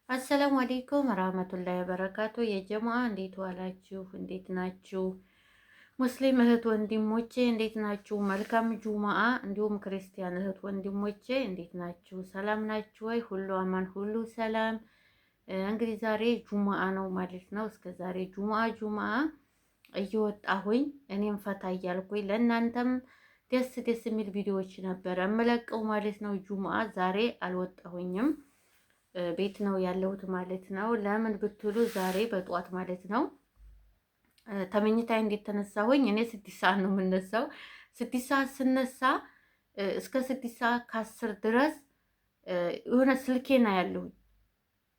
አሰላሙ አለይኩም ወራህመቱላሂ ወበረካቱ። የጀማዓ እንዴት ዋላችሁ? እንዴት ናችሁ? ሙስሊም እህት ወንድሞቼ እንዴት ናችሁ? መልካም ጁማአ። እንዲሁም ክርስቲያን እህት ወንድሞቼ እንዴት ናችሁ? ሰላም ናችሁ ወይ? ሁሉ አማን፣ ሁሉ ሰላም። እንግዲህ ዛሬ ጁማአ ነው ማለት ነው። እስከ ዛሬ ጁማአ እየወጣሁኝ እኔም ፈታ እያልኩኝ ለእናንተም ደስ ደስ የሚል ቪዲዮዎች ነበረ እምለቀው ማለት ነው። ጁማአ ዛሬ አልወጣሁኝም፣ ቤት ነው ያለሁት ማለት ነው። ለምን ብትሉ ዛሬ በጧት ማለት ነው ተመኝታዬ እንዴት ተነሳሁኝ። እኔ 6 ሰዓት ነው የምነሳው። 6 ሰዓት ስነሳ እስከ 6 ሰዓት ከ10 ድረስ የሆነ ስልኬና ያለሁኝ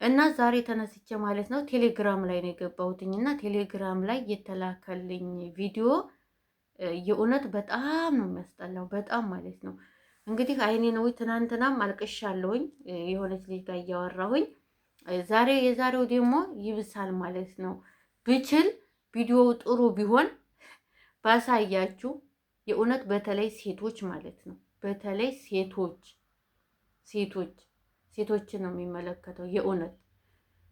እና ዛሬ ተነስቼ ማለት ነው ቴሌግራም ላይ ነው የገባሁትኝ እና ቴሌግራም ላይ የተላከልኝ ቪዲዮ የእውነት በጣም ነው የሚያስጠላው፣ በጣም ማለት ነው። እንግዲህ አይኔ ነው ትናንትናም አልቅሻለሁኝ የሆነች ልጅ ጋር እያወራሁኝ። የዛሬው ደግሞ ይብሳል ማለት ነው። ብችል ቪዲዮው ጥሩ ቢሆን ባሳያችሁ የእውነት በተለይ ሴቶች ማለት ነው። በተለይ ሴቶችን ነው የሚመለከተው። የእውነት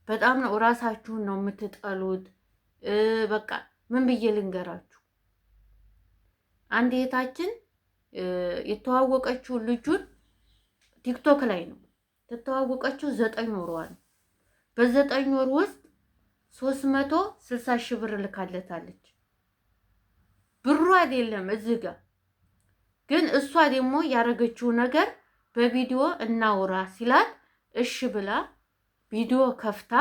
በጣም ነው እራሳችሁን ነው የምትጠሉት። በቃ ምን ብዬ ልንገራችሁ፣ አንድ እህታችን የተዋወቀችው ልጁን ቲክቶክ ላይ ነው የተዋወቀችው። 9 ወሯ ነው። በ9 ወር ውስጥ 360 ሺህ ብር ልካለታለች። ብሩ አይደለም እዚህ ጋር ግን እሷ ደግሞ ያደረገችው ነገር በቪዲዮ እናውራ ሲላት እሺ ብላ ቪዲዮ ከፍታ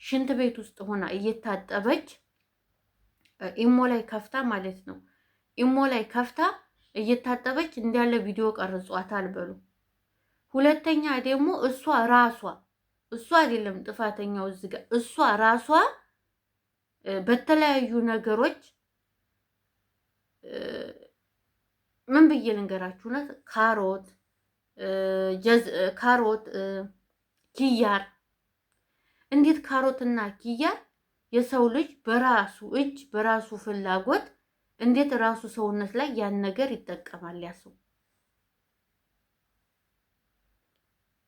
ሽንት ቤት ውስጥ ሆና እየታጠበች ኢሞ ላይ ከፍታ ማለት ነው። ኢሞ ላይ ከፍታ እየታጠበች እንዳለ ቪዲዮ ቀርጿታል በሉ። ሁለተኛ ደግሞ እሷ አይደለም ጥፋተኛው እዚህ ጋር እሷ ራሷ በተለያዩ ነገሮች ምን ብዬ ልንገራችሁ ነው። ካሮት ኪያር፣ እንዴት ካሮትና ኪያር የሰው ልጅ በራሱ እጅ በራሱ ፍላጎት እንዴት ራሱ ሰውነት ላይ ያን ነገር ይጠቀማል? ያ ሰው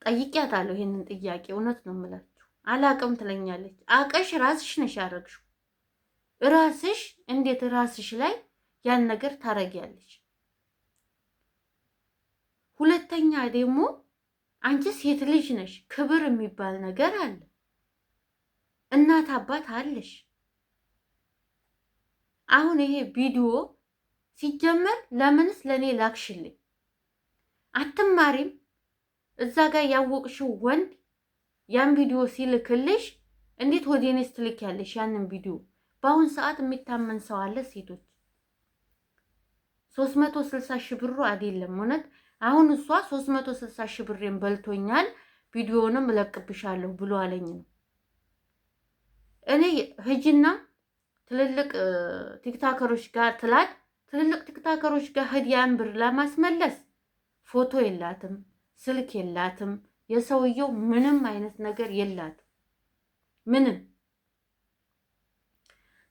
ጠይቂያታለሁ ይሄንን ጥያቄ። እውነት ነው የምላችሁ አላቅም ትለኛለች። አቀሽ ራስሽ ነሽ ያደረግሽው። ራስሽ እንዴት ራስሽ ላይ ያን ነገር ታረጊያለሽ? ሁለተኛ ደግሞ አንቺ ሴት ልጅ ነሽ፣ ክብር የሚባል ነገር አለ። እናት አባት አለሽ። አሁን ይሄ ቪዲዮ ሲጀመር ለምንስ ለኔ ላክሽልኝ? አትማሪም? እዛ ጋር ያወቅሽው ወንድ ያን ቪዲዮ ሲልክልሽ እንዴት ወዴኔስ ትልኪያለሽ? ያንን ቪዲዮ በአሁን ሰዓት የሚታመን ሰው አለ? ሴቶች 360 ሺህ ብሩ አይደለም እውነት። አሁን እሷ 360 ሺህ ብሬን በልቶኛል ቪዲዮንም እለቅብሻለሁ ብሎ አለኝ ነው። እኔ ህጅና ትልልቅ ቲክታከሮች ጋር ትልልቅ ቲክታከሮች ጋር ያን ብር ለማስመለስ ፎቶ የላትም፣ ስልክ የላትም፣ የሰውየው ምንም አይነት ነገር የላትም። ምንም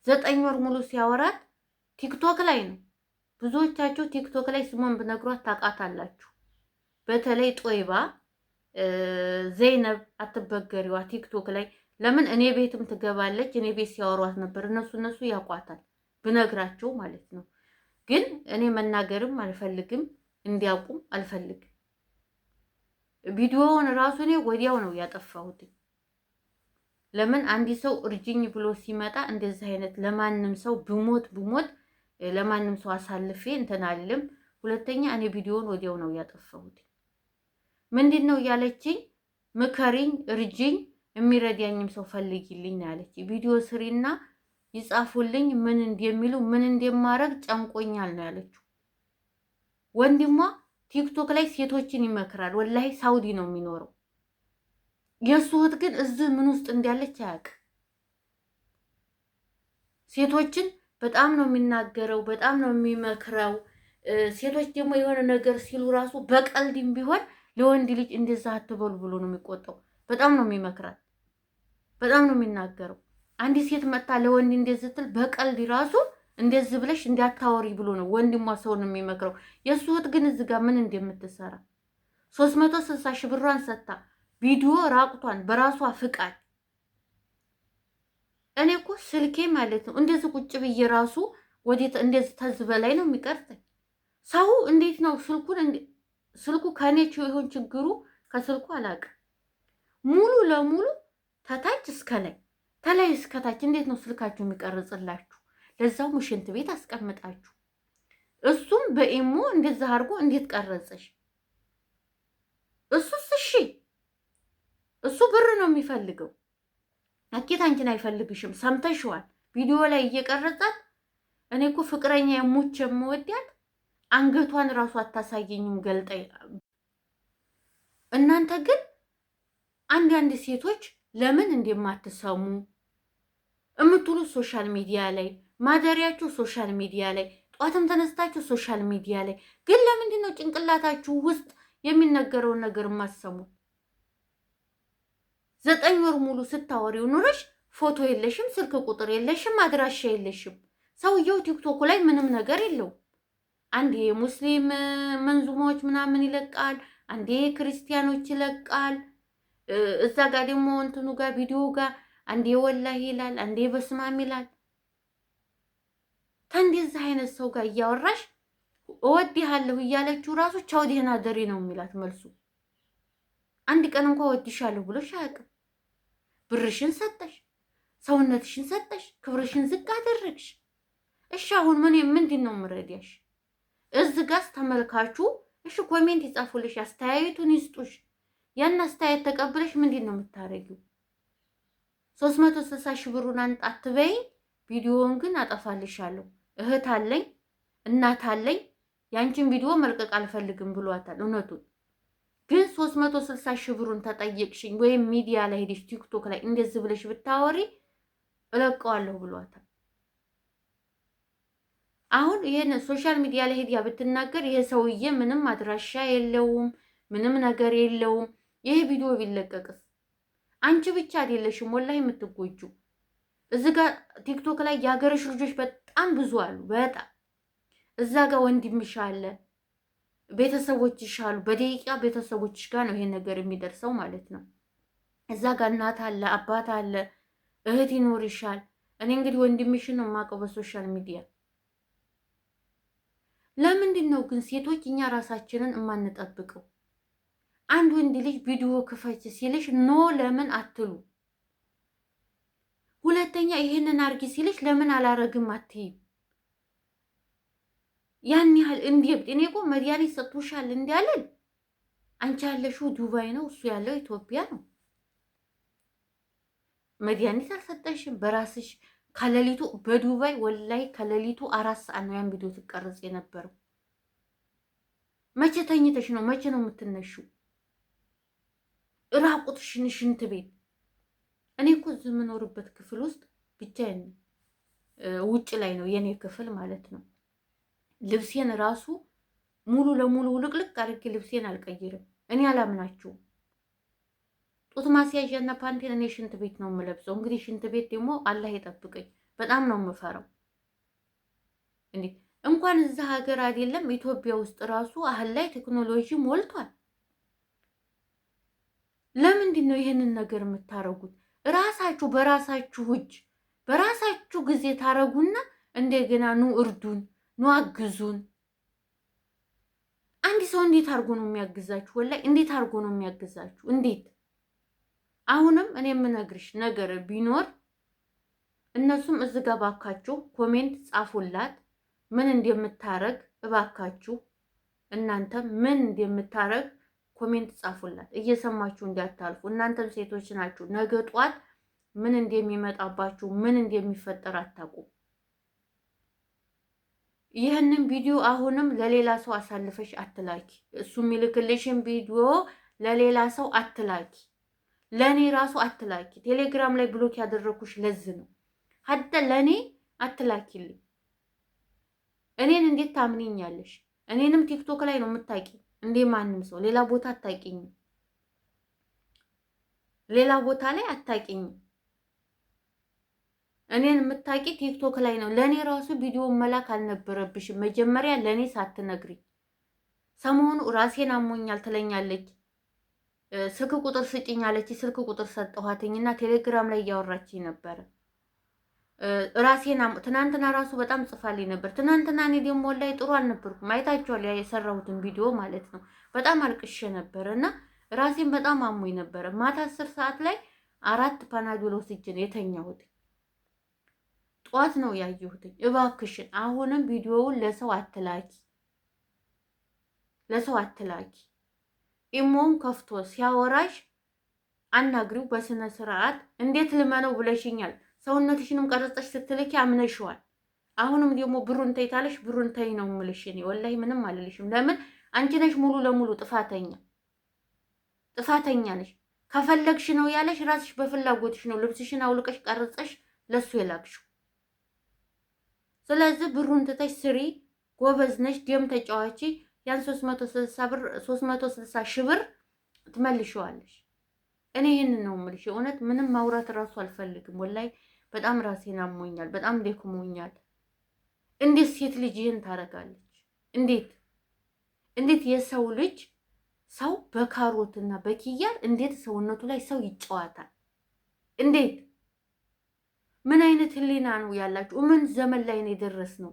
9 ወር ሙሉ ሲያወራት ቲክቶክ ላይ ነው። ብዙዎቻችሁ ቲክቶክ ላይ ስሟን ብነግሯት ታውቃታላችሁ። በተለይ ጦይባ ዘይነብ አትበገሪዋ ቲክቶክ ላይ ለምን እኔ ቤትም ትገባለች። እኔ ቤት ሲያወሯት ነበር። እነሱ ያውቋታል ብነግራቸው ማለት ነው። ግን እኔ መናገርም አልፈልግም፣ እንዲያውቁም አልፈልግም። ቪዲዮውን ራሱ እኔ ወዲያው ነው ያጠፋሁት። ለምን አንዲ ሰው እርጅኝ ብሎ ሲመጣ እንደዚህ አይነት ለማንም ሰው ብሞት ለማንም ሰው አሳልፌ እንትን አልልም። ሁለተኛ እኔ ቪዲዮውን ወዲያው ነው ያጠፋሁት። ምንድነው ያለችኝ? ምከሪኝ፣ እርጅኝ፣ የሚረዳኝም ሰው ፈልጊልኝ ነው ያለች። ቪዲዮ ስሪና ይጻፉልኝ ምን እንደሚሉ ምን እንደማረግ ጨንቆኛል ነው ያለችው። ወንድሟ ቲክቶክ ላይ ሴቶችን ይመክራል። ወላሂ ሳውዲ ነው የሚኖረው። የሱ እህት ግን እዚህ ምን ውስጥ እንዳለች አያውቅም። ሴቶችን በጣም ነው የሚናገረው፣ በጣም ነው የሚመክረው። ሴቶች ደግሞ የሆነ ነገር ሲሉ ራሱ በቀልድም ቢሆን ለወንድ ልጅ እንደዛ አትበሉ ብሎ ነው የሚቆጣው። በጣም ነው የሚመክራት፣ በጣም ነው የሚናገረው። አንዲት ሴት መጣ ለወንድ እንደዚህ ስትል በቀልድ ራሱ እንደዚህ ብለሽ እንዳታወሪ ብሎ ነው ወንድሟ ሰውን የሚመክረው። የሱ እህት ግን እዚህ ጋር ምን እንደምትሰራ 360 ሺህ ብሯን ሰጥታ ቪዲዮ ራቁቷን በራሷ ፍቃድ። እኔ እኮ ስልኬ ማለት ነው እንደዚህ ቁጭ ብዬ ራሱ ወዴት እንደዚህ ተዝ በላይ ነው የሚቀርጸኝ። ሰው እንዴት ነው ስልኩ ከኔ ይሆን ችግሩ? ከስልኩ አላውቅም። ሙሉ ለሙሉ ተታች እስከ ላይ ተላይ እስከታች እንዴት ነው ስልካችሁ የሚቀርጽላችሁ? ለዛው ሽንት ቤት አስቀምጣችሁ እሱም በኢሞ እንደዛ አድርጎ እንዴት ቀረጸሽ? እሱስ እሺ እሱ ብር ነው የሚፈልገው። አኬት አንቺን አይፈልግሽም። ሰምተሽዋል። ቪዲዮ ላይ እየቀረጻት እኔ እኮ ፍቅረኛ የሞች የምወዳት አንገቷን ራሱ አታሳየኝም ገልጣ። እናንተ ግን አንዳንድ ሴቶች ለምን እንደማትሰሙ እምትሉት ሶሻል ሚዲያ ላይ ማደሪያችሁ ሶሻል ሚዲያ ላይ ጧትም ተነስታችሁ ሶሻል ሚዲያ ላይ ግን ለምንድን ነው ጭንቅላታችሁ ውስጥ የሚነገረውን ነገር የማትሰሙት? 9 ወር ሙሉ ስታወሪው ኑረሽ ፎቶ የለሽም፣ ስልክ ቁጥር የለሽም፣ አድራሻ የለሽም። ሰውየው ቲክቶክ ላይ ምንም ነገር የለው። አንዴ ሙስሊም መንዙማዎች ምናምን ይለቃል፣ አንዴ ክርስቲያኖች ይለቃል። እዛ ጋር ደግሞ እንትኑ ጋር ቪዲዮ ጋር አንዴ ወላሂ ይላል፣ አንዴ በስማም ይላል። ከእንደዚህ አይነት ሰው ጋር እያወራሽ እወድሃለሁ እያለችው ራሱ ቻው ደህና ደሪ ነው የሚላት መልሱ። አንድ ቀን እንኳን እወድሻለሁ ብሎሽ አያውቅም። ብርሽን ሰጠሽ፣ ሰውነትሽን ሰጠሽ፣ ክብርሽን ዝቅ አደረግሽ። እሺ አሁን ምንድን ነው የምረዳሽ? እዚህ ጋር ተመልካቹ እሺ ኮሜንት ይጻፉልሽ፣ አስተያየቱን ይስጡሽ። ያን አስተያየት ተቀብለሽ ምንድን ነው የምታረጊው? 360 ሺህ ብሩን አንጣት በይ። ቪዲዮውን ግን አጠፋልሻለሁ። እህት አለኝ እናት አለኝ ያንቺን ቪዲዮ መልቀቅ አልፈልግም ብሏታል። እውነቱን ግን 360 ሺህ ብሩን ተጠየቅሽኝ ወይም ሚዲያ ላይ ሄደሽ ቲክቶክ ላይ እንደዚህ ብለሽ ብታወሪ እለቀዋለሁ ብሏታል። አሁን ይሄን ሶሻል ሚዲያ ላይ ሄዲያ ብትናገር ይሄ ሰውዬ ምንም አድራሻ የለውም፣ ምንም ነገር የለውም። ይሄ ቪዲዮ ቢለቀቅስ አንቺ ብቻ አይደለሽም ወላሂ የምትጎጁ። እዚህ ጋር ቲክቶክ ላይ የሀገርሽ ልጆች በጣም ብዙ አሉ። በጣም እዛ ጋር ወንድምሽ አለ፣ ቤተሰቦችሽ አሉ። በደቂቃ ቤተሰቦችሽ ጋር ነው ይሄን ነገር የሚደርሰው ማለት ነው። እዛ ጋር እናት አለ፣ አባት አለ፣ እህት ይኖርሻል። እኔ እንግዲህ ወንድምሽን ነው የማውቀው በሶሻል ሚዲያ። ለምንድን ነው ግን ሴቶች እኛ ራሳችንን የማንጠብቀው? አንድ ወንድ ልጅ ቪዲዮ ክፈች ሲልሽ ኖ ለምን አትሉ? ሁለተኛ ይሄንን አርጊ ሲልሽ ለምን አላረግም አትይም? ያን ያህል እንዴት? እኔ እኮ መድኃኒት ሰጥቶሻል እንዲያለን አንቺ ያለሽው ዱባይ ነው፣ እሱ ያለው ኢትዮጵያ ነው። መድኃኒት አልሰጠሽም በራስሽ ከሌሊቱ በዱባይ ወላይ ከሌሊቱ 4 ሰዓት ነው ያን ቪዲዮ ትቀርጽ የነበረው። መቼ ተኝተሽ ነው? መቼ ነው የምትነሺው? ራቁትሽን ሽንት ቤት። እኔ እኮ እዚህ የምኖርበት ክፍል ውስጥ ብቻዬን ውጭ ላይ ነው የኔ ክፍል ማለት ነው። ልብሴን ራሱ ሙሉ ለሙሉ ውልቅልቅ አድርጌ ልብሴን አልቀይርም። እኔ አላምናችሁም። ጡት ማስያዣና ፓንቴን እኔ ሽንት ቤት ነው የምለብሰው። እንግዲህ ሽንት ቤት ደግሞ አላህ ይጠብቀኝ፣ በጣም ነው የምፈራው። እንዴ እንኳን እዛ ሀገር አይደለም ኢትዮጵያ ውስጥ ራሱ አሁን ላይ ቴክኖሎጂ ሞልቷል። ለምንድን ነው ይሄንን ነገር የምታረጉት? ራሳችሁ በራሳችሁ እጅ በራሳችሁ ጊዜ ታረጉና እንደገና ኑ እርዱን፣ ኑ አግዙን። አንድ ሰው እንዴት አድርጎ ነው የሚያግዛችሁ? ወላሂ እንዴት አድርጎ ነው የሚያግዛችሁ? እንዴት? አሁንም እኔ የምነግርሽ ነገር ቢኖር እነሱም እዚህ ጋር ባካችሁ ኮሜንት ጻፉላት ምን እንደምታረግ እባካችሁ። እናንተ ምን እንደምታረግ ኮሜንት ጻፉላት። እየሰማችሁ እንዳታልፉ። እናንተም ሴቶች ናችሁ። ነገ ጧት ምን እንደሚመጣባችሁ ምን እንደሚፈጠር አታውቁም። ይህንን ቪዲዮ አሁንም ለሌላ ሰው አሳልፈሽ አትላኪ። እሱ የሚልክልሽን ቪዲዮ ለሌላ ሰው አትላኪ። ለኔ ራሱ አትላኪ። ቴሌግራም ላይ ብሎክ ያደረኩሽ ለዚህ ነው። ሀደ ለኔ አትላኪልኝ። እኔን እንዴት ታምኒኛለሽ? እኔንም ቲክቶክ ላይ ነው የምታቂ እንዴ? ማንም ሰው ሌላ ቦታ አታቂኝም። ሌላ ቦታ ላይ አታቂኝም። እኔን የምታቂ ቲክቶክ ላይ ነው። ለኔ ራሱ ቪዲዮ መላክ አልነበረብሽም መጀመሪያ ለኔ ሳትነግሪ። ሰሞኑ ራሴን አሞኛል ትለኛለች ስልክ ቁጥር ስጭኝ አለች። ስልክ ቁጥር ሰጠኋትኝና ቴሌግራም ላይ እያወራችኝ ነበረ። ራሴና ትናንትና ራሱ በጣም ጽፋልኝ ነበር። ትናንትና እኔ ደግሞ ላይ ጥሩ አልነበርኩም። አይታችኋል የሰራሁትን ቪዲዮ ማለት ነው። በጣም አልቅሼ ነበረ እና ራሴን በጣም አሞኝ ነበረ። ማታ 10 ሰዓት ላይ 4 ፓናዶል ወስጄ ነው የተኛሁት። ጧት ነው ያየሁት። እባክሽን አሁንም ቪዲዮውን ለሰው አትላኪ፣ ለሰው አትላኪ። ኢሞን ከፍቶ ሲያወራሽ አናግሪው በስነ ስርዓት። እንዴት ልመነው ብለሽኛል። ሰውነትሽንም ቀረጸሽ ስትልኪ አምነሽዋል። አሁንም ደግሞ ብሩን ተይ ታለሽ ብሩን ተይ ነው የምልሽ። እኔ ወላሂ ምንም አልልሽም። ለምን አንቺ ነሽ ሙሉ ለሙሉ ጥፋተኛ ነሽ። ከፈለግሽ ነው ያለሽ ራስሽ በፍላጎትሽ ነው ልብስሽን አውልቀሽ ቀርጸሽ ለሱ የላክሽው። ስለዚህ ብሩን ትተሽ ስሪ፣ ጎበዝ ነሽ፣ ደም ተጫዋቺ። ያን 360 ሺህ ብር ትመልሺዋለሽ። እኔ ይሄንን ነው የምልሽ። እውነት ምንም ማውራት ራሱ አልፈልግም። ወላሂ በጣም ራሴን አሞኛል፣ በጣም ደክሞኛል። እንዴት ሴት ልጅ ይህን ታደርጋለች? እንዴት የሰው ልጅ ሰው በካሮትና በኪያር እንዴት ሰውነቱ ላይ ሰው ይጫወታል? እንዴት ምን አይነት ህሊና ነው ያላችሁ? ምን ዘመን ላይ ነው የደረስነው?